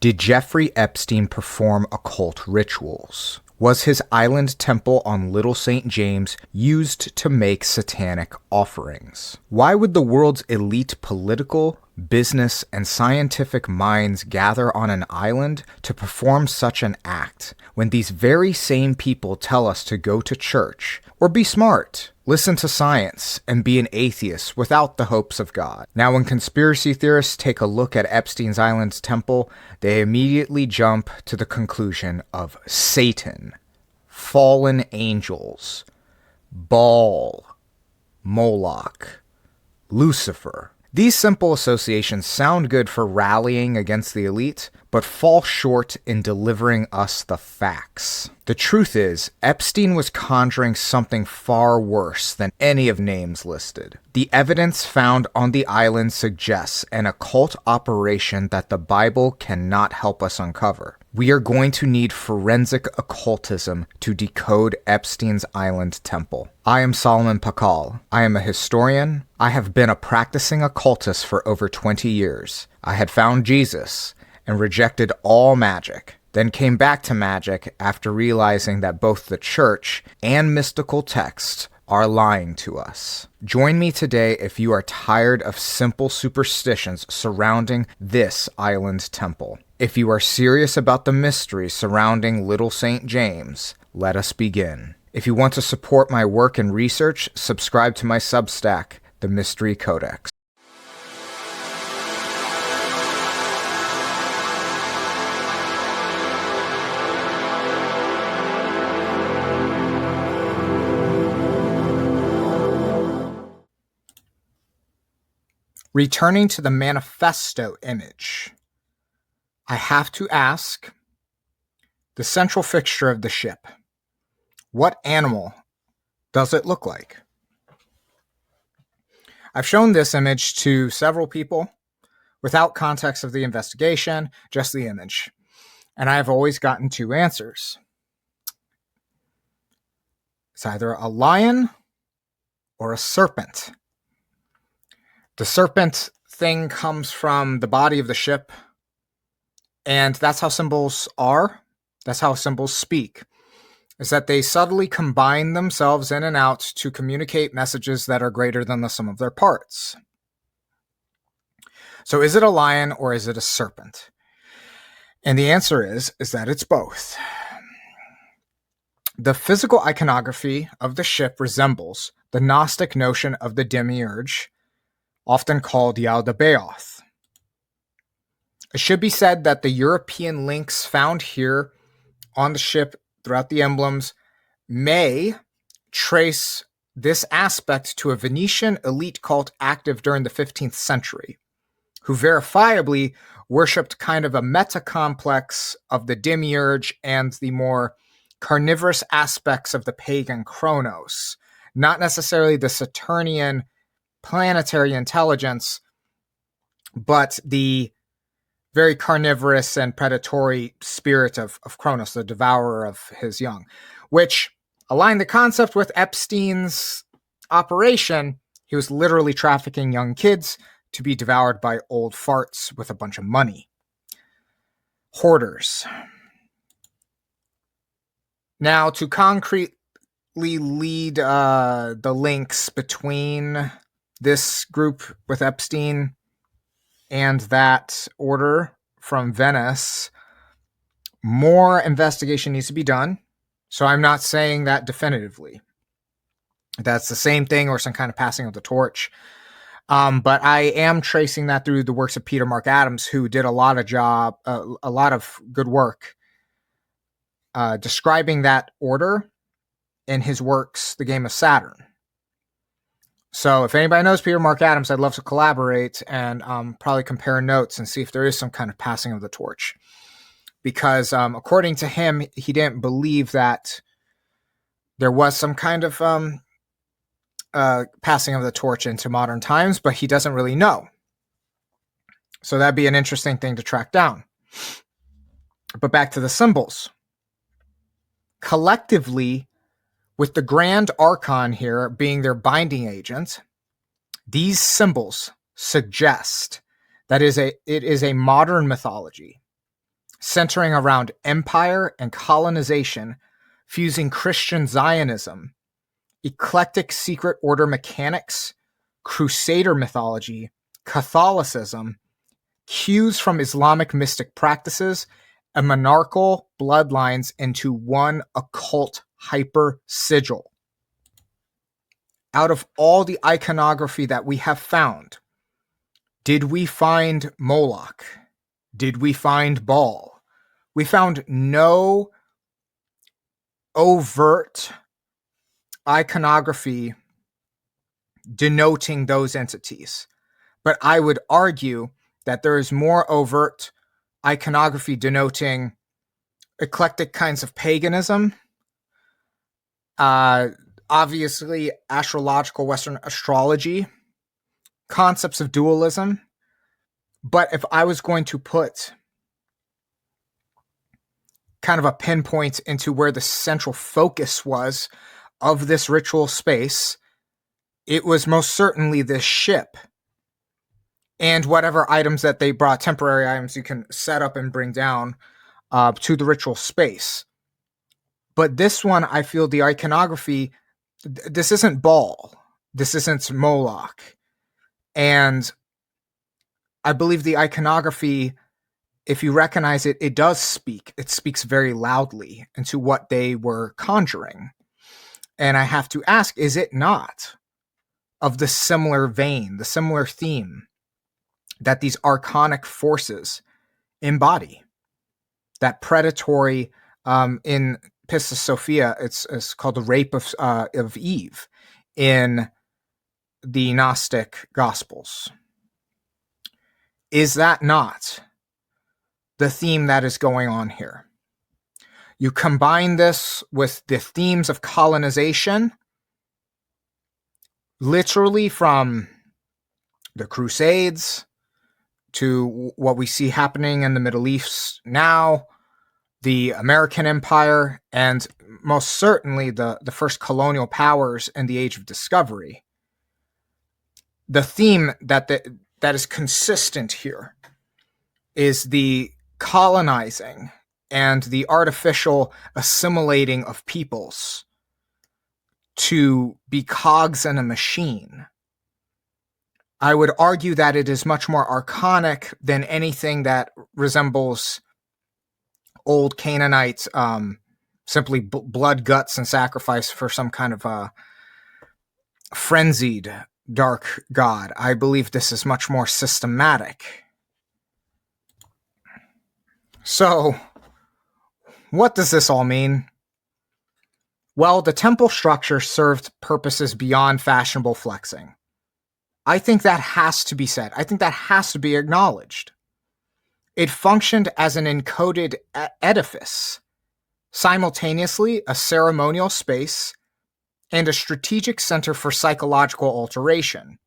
Did Jeffrey Epstein perform occult rituals? Was his island temple on Little St. James used to make satanic offerings? Why would the world's elite political, business, and scientific minds gather on an island to perform such an act when these very same people tell us to go to church or be smart, listen to science, and be an atheist without the hopes of God? Now, when conspiracy theorists take a look at Epstein's Island's temple, they immediately jump to the conclusion of Satan, fallen angels, Baal, Moloch, Lucifer. These simple associations sound good for rallying against the elite, but fall short in delivering us the facts. The truth is, Epstein was conjuring something far worse than any of names listed. The evidence found on the island suggests an occult operation that the Bible cannot help us uncover. We are going to need forensic occultism to decode Epstein's Island temple. I am Solomon Pakal. I am a historian. I have been a practicing occultist for over 20 years. I had found Jesus and rejected all magic, then came back to magic after realizing that both the church and mystical texts are lying to us. Join me today if you are tired of simple superstitions surrounding this island temple. If you are serious about the mystery surrounding Little St. James, let us begin. If you want to support my work and research, subscribe to my Substack, the Mystery Codex. Returning to the manifesto image, I have to ask the central fixture of the ship. What animal does it look like? I've shown this image to several people without context of the investigation, just the image. And I've always gotten two answers. It's either a lion or a serpent. The serpent thing comes from the body of the ship, and that's how symbols are. That's how symbols speak, is that they subtly combine themselves in and out to communicate messages that are greater than the sum of their parts. So is it a lion or is it a serpent? And the answer is that it's both. The physical iconography of the ship resembles the Gnostic notion of the demiurge, often called Yaldabaoth. It should be said that the European links found here on the ship throughout the emblems may trace this aspect to a Venetian elite cult active during the 15th century, who verifiably worshipped kind of a meta-complex of the demiurge and the more carnivorous aspects of the pagan Kronos, not necessarily the Saturnian planetary intelligence, but the very carnivorous and predatory spirit of Kronos, the devourer of his young, which aligned the concept with Epstein's operation. He was literally trafficking young kids to be devoured by old farts with a bunch of money. Hoarders. Now, to concretely lead the links between this group with Epstein and that order from Venice, more investigation needs to be done. So I'm not saying that definitively. That's the same thing or some kind of passing of the torch. But I am tracing that through the works of Peter Mark Adams, who did a lot of good work describing that order in his works, The Game of Saturn. So if anybody knows Peter Mark Adams, I'd love to collaborate and probably compare notes and see if there is some kind of passing of the torch. Because according to him, he didn't believe that there was some kind of passing of the torch into modern times, but he doesn't really know. So that'd be an interesting thing to track down. But back to the symbols. Collectively, with the Grand Archon here being their binding agent, these symbols suggest that it is a modern mythology. centering around empire and colonization, fusing Christian Zionism, eclectic secret order mechanics, crusader mythology, Catholicism, cues from Islamic mystic practices, and monarchical bloodlines into one occult hyper sigil. Out of all the iconography that we have found, did we find Moloch? Did we find Baal? We found no overt iconography denoting those entities. But I would argue that there is more overt iconography denoting eclectic kinds of paganism, obviously astrological Western astrology, concepts of dualism. But if I was going to put kind of a pinpoint into where the central focus was of this ritual space, it was most certainly this ship and whatever items that they brought, temporary items you can set up and bring down to the ritual space. But this one, I feel the iconography, this isn't Baal, this isn't Moloch. And I believe the iconography, if you recognize it, it does speak. It speaks very loudly into what they were conjuring. And I have to ask, is it not of the similar vein, the similar theme that these archonic forces embody? That predatory, in Pistis Sophia, it's called the rape of Eve in the Gnostic Gospels. Is that not the theme that is going on here? You combine this with the themes of colonization, literally from the Crusades to what we see happening in the Middle East now, the American Empire, and most certainly the first colonial powers in the Age of Discovery. The theme that is consistent here is the colonizing and the artificial assimilating of peoples to be cogs in a machine. I would argue that it is much more archonic than anything that resembles old Canaanite, simply blood, guts, and sacrifice for some kind of frenzied dark god. I believe this is much more systematic. So, what does this all mean? Well, the temple structure served purposes beyond fashionable flexing. I think that has to be said. I think that has to be acknowledged. It functioned as an encoded edifice, simultaneously a ceremonial space and a strategic center for psychological alteration.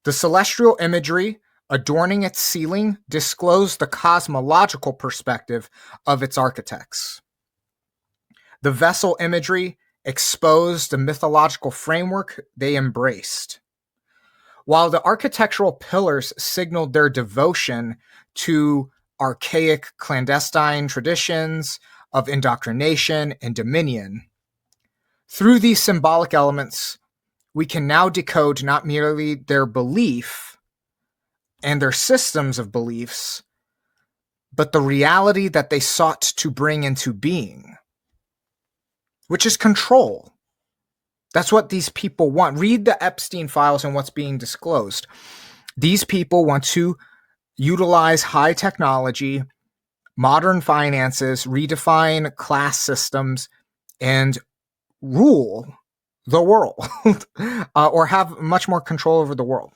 The celestial imagery adorning its ceiling disclosed the cosmological perspective of its architects. The vessel imagery exposed the mythological framework they embraced. While the architectural pillars signaled their devotion to archaic clandestine traditions of indoctrination and dominion, through these symbolic elements, we can now decode not merely their belief and their systems of beliefs, but the reality that they sought to bring into being, which is control. That's what these people want. Read the Epstein files and what's being disclosed. These people want to utilize high technology, modern finances, redefine class systems, and rule the world or have much more control over the world.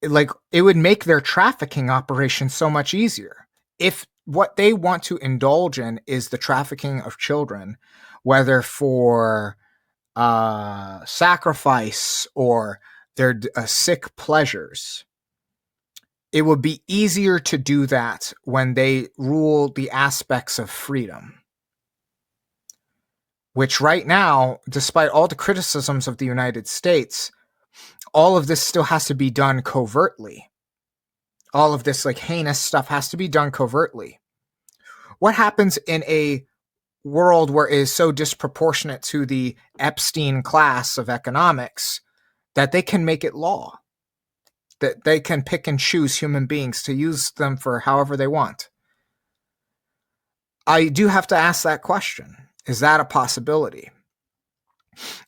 Like it would make their trafficking operation so much easier. If what they want to indulge in is the trafficking of children, whether for sacrifice or their sick pleasures, it would be easier to do that when they rule the aspects of freedom. Which right now, despite all the criticisms of the United States, all of this still has to be done covertly. all of this like heinous stuff has to be done covertly. What happens in a world where it is so disproportionate to the Epstein class of economics that they can make it law, that they can pick and choose human beings to use them for however they want? I do have to ask that question. Is that a possibility?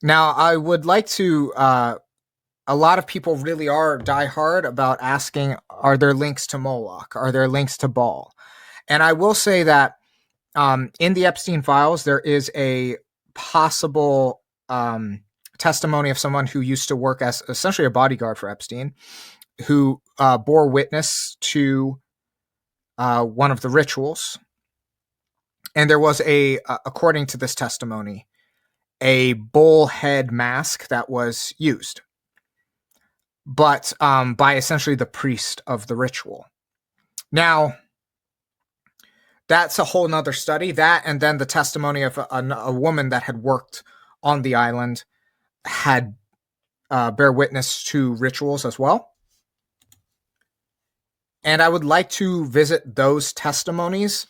Now, I would like to, a lot of people really are diehard about asking, are there links to Moloch? Are there links to Baal? And I will say that in the Epstein files, there is a possible testimony of someone who used to work as essentially a bodyguard for Epstein, who bore witness to one of the rituals. And there was according to this testimony, a bull head mask that was used, but by essentially the priest of the ritual. Now, that's a whole nother study. That, and then the testimony of a woman that had worked on the island had bear witness to rituals as well. And I would like to visit those testimonies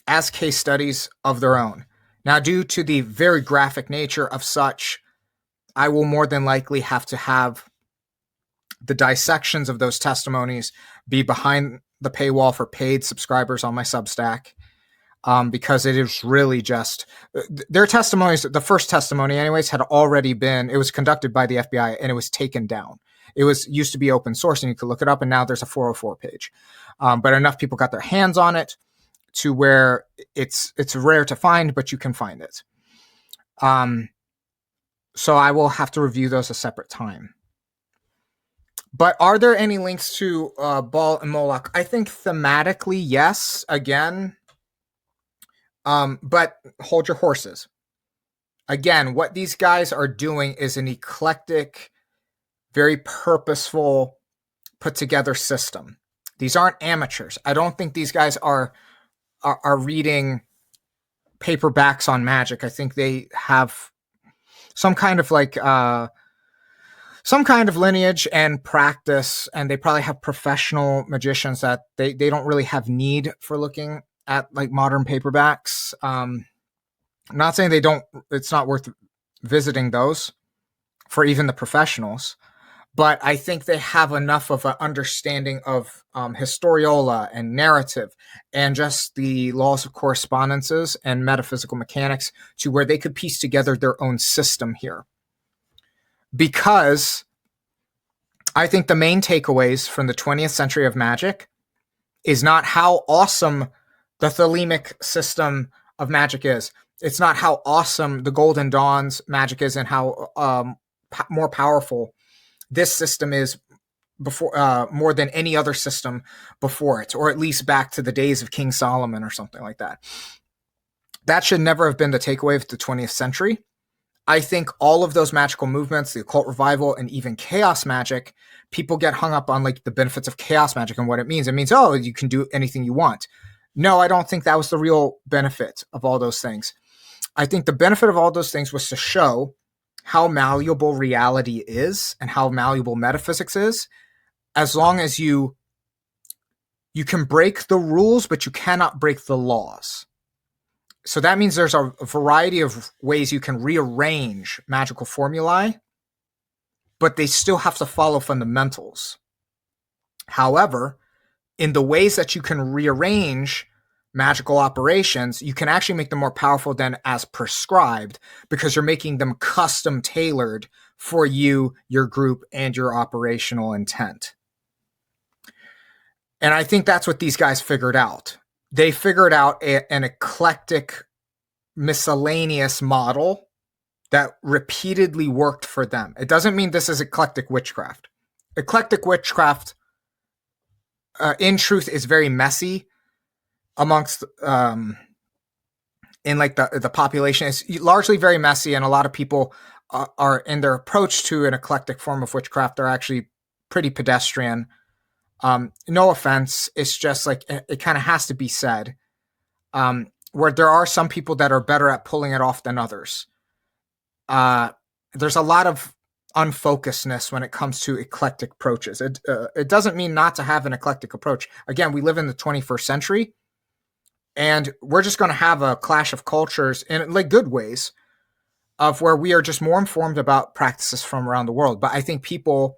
as case studies of their own. Now, due to the very graphic nature of such, I will more than likely have to have the dissections of those testimonies be behind the paywall for paid subscribers on my Substack, because it is really just their testimonies. The first testimony anyways had already been, it was conducted by the FBI and it was taken down. It was used to be open source and you could look it up, and now there's a 404 page. But enough people got their hands on it to where it's rare to find, but you can find it. So I will have to review those a separate time. But are there any links to Baal and Moloch? I think thematically, yes. Again, but hold your horses. Again, what these guys are doing is an eclectic, very purposeful, put together system. These aren't amateurs. I don't think these guys are reading paperbacks on magic. I think they have some kind of lineage and practice, and they probably have professional magicians that they don't really have need for looking at like modern paperbacks. I'm not saying they don't, it's not worth visiting those for even the professionals, but I think they have enough of an understanding of historiola and narrative and just the laws of correspondences and metaphysical mechanics to where they could piece together their own system here. Because I think the main takeaways from the 20th century of magic is not how awesome the thelemic system of magic is. It's not how awesome the Golden Dawn's magic is and how more powerful this system is before, more than any other system before it, or at least back to the days of King Solomon or something like that. That should never have been the takeaway of the 20th century. I think all of those magical movements, the occult revival, and even chaos magic, people get hung up on like the benefits of chaos magic and what it means. It means, oh, you can do anything you want. No, I don't think that was the real benefit of all those things. I think the benefit of all those things was to show how malleable reality is and how malleable metaphysics is, as long as you can break the rules, but you cannot break the laws. So that means there's a variety of ways you can rearrange magical formulae, but they still have to follow fundamentals. However, in the ways that you can rearrange magical operations, you can actually make them more powerful than as prescribed, because you're making them custom tailored for you, your group, and your operational intent. And I think that's what these guys figured out. They figured out an eclectic, miscellaneous model that repeatedly worked for them. It doesn't mean this is eclectic witchcraft. Eclectic witchcraft, in truth, is very messy amongst in like the population. It's largely very messy, and a lot of people are in their approach to an eclectic form of witchcraft, they're actually pretty pedestrian. No offense, it's just like it kind of has to be said, where there are some people that are better at pulling it off than others. There's a lot of unfocusedness when it comes to eclectic approaches. It doesn't mean not to have an eclectic approach. Again, we live in the 21st century, and we're just going to have a clash of cultures in like good ways, of where we are just more informed about practices from around the world. But I think people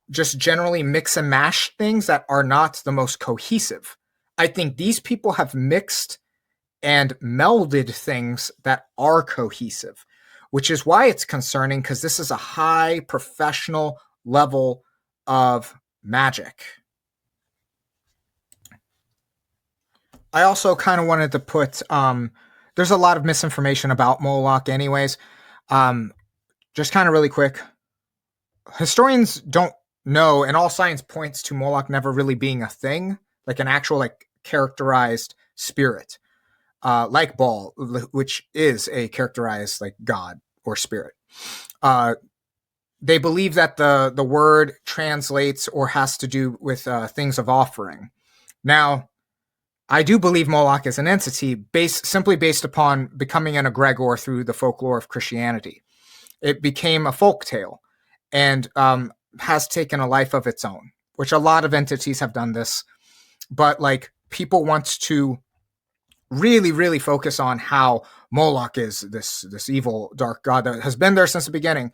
just generally mix and mash things that are not the most cohesive. I think these people have mixed and melded things that are cohesive, which is why it's concerning, because this is a high professional level of magic. I also kind of wanted to put, there's a lot of misinformation about Moloch anyways. Just kind of really quick. Historians don't know, and all science points to Moloch never really being a thing, like an actual like characterized spirit, like Baal, which is a characterized like god or spirit. They believe that the word translates or has to do with things of offering. Now, I do believe Moloch is an entity simply based upon becoming an egregor through the folklore of Christianity. It became a folk tale and has taken a life of its own, which a lot of entities have done this. But like people want to really, really focus on how Moloch is this evil, dark god that has been there since the beginning.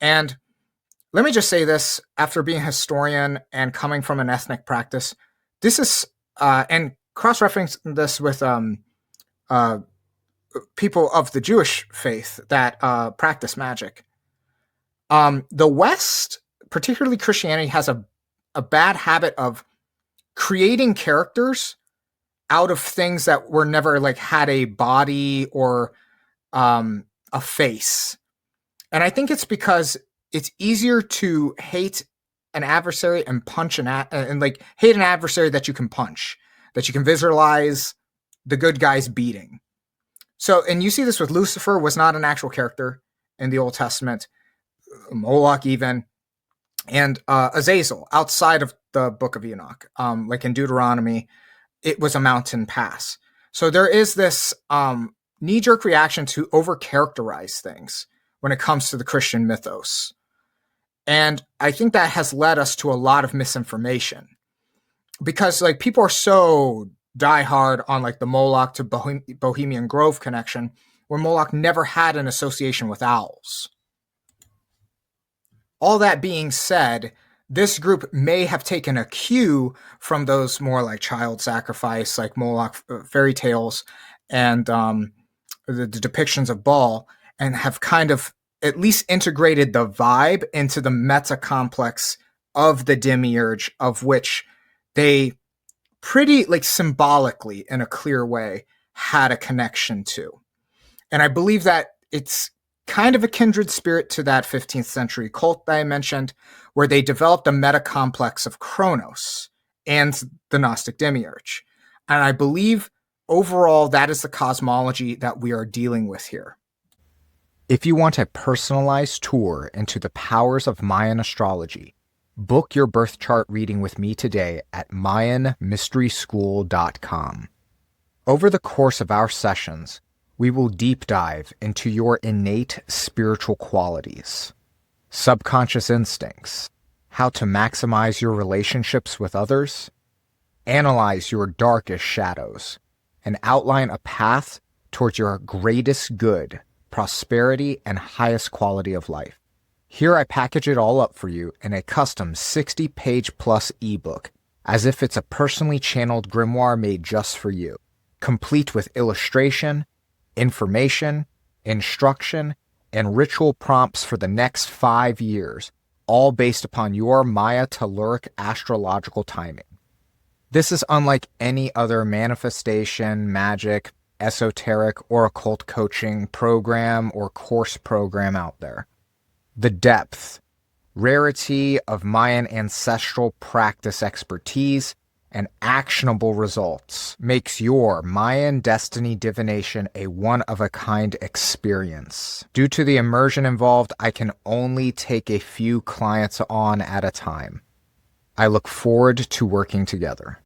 And let me just say this, after being a historian and coming from an ethnic practice, this is, and cross-referencing this with people of the Jewish faith that practice magic. The West, particularly Christianity, has a bad habit of creating characters out of things that were never like had a body or a face. And I think it's because it's easier to hate an adversary and punch and like hate an adversary that you can punch, that you can visualize the good guys beating. So, and you see this with Lucifer, was not an actual character in the Old Testament, Moloch even, and Azazel outside of the Book of Enoch, like in Deuteronomy, it was a mountain pass. So there is this knee-jerk reaction to over-characterize things when it comes to the Christian mythos. And I think that has led us to a lot of misinformation, because like people are so diehard on like the Moloch to Bohemian Grove connection, where Moloch never had an association with owls. All that being said, this group may have taken a cue from those more like child sacrifice, like Moloch fairy tales and the depictions of Baal, and have kind of at least integrated the vibe into the meta complex of the demiurge, of which they pretty like symbolically in a clear way had a connection to. And I believe that it's kind of a kindred spirit to that 15th century cult that I mentioned, where they developed a meta complex of Kronos and the Gnostic demiurge. And I believe overall that is the cosmology that we are dealing with here. If you want a personalized tour into the powers of Mayan astrology, book your birth chart reading with me today at MayanMysterySchool.com. Over the course of our sessions, we will deep dive into your innate spiritual qualities, subconscious instincts, how to maximize your relationships with others, analyze your darkest shadows, and outline a path towards your greatest good, prosperity, and highest quality of life. Here I package it all up for you in a custom 60-page plus ebook, as if it's a personally channeled grimoire made just for you, complete with illustration, information, instruction, and ritual prompts for the next 5 years, all based upon your Maya telluric astrological timing. This is unlike any other manifestation, magic, esoteric, or occult coaching program or course program out there. The depth, rarity of Mayan ancestral practice expertise, and actionable results makes your Mayan destiny divination a one-of-a-kind experience. Due to the immersion involved, I can only take a few clients on at a time. I look forward to working together.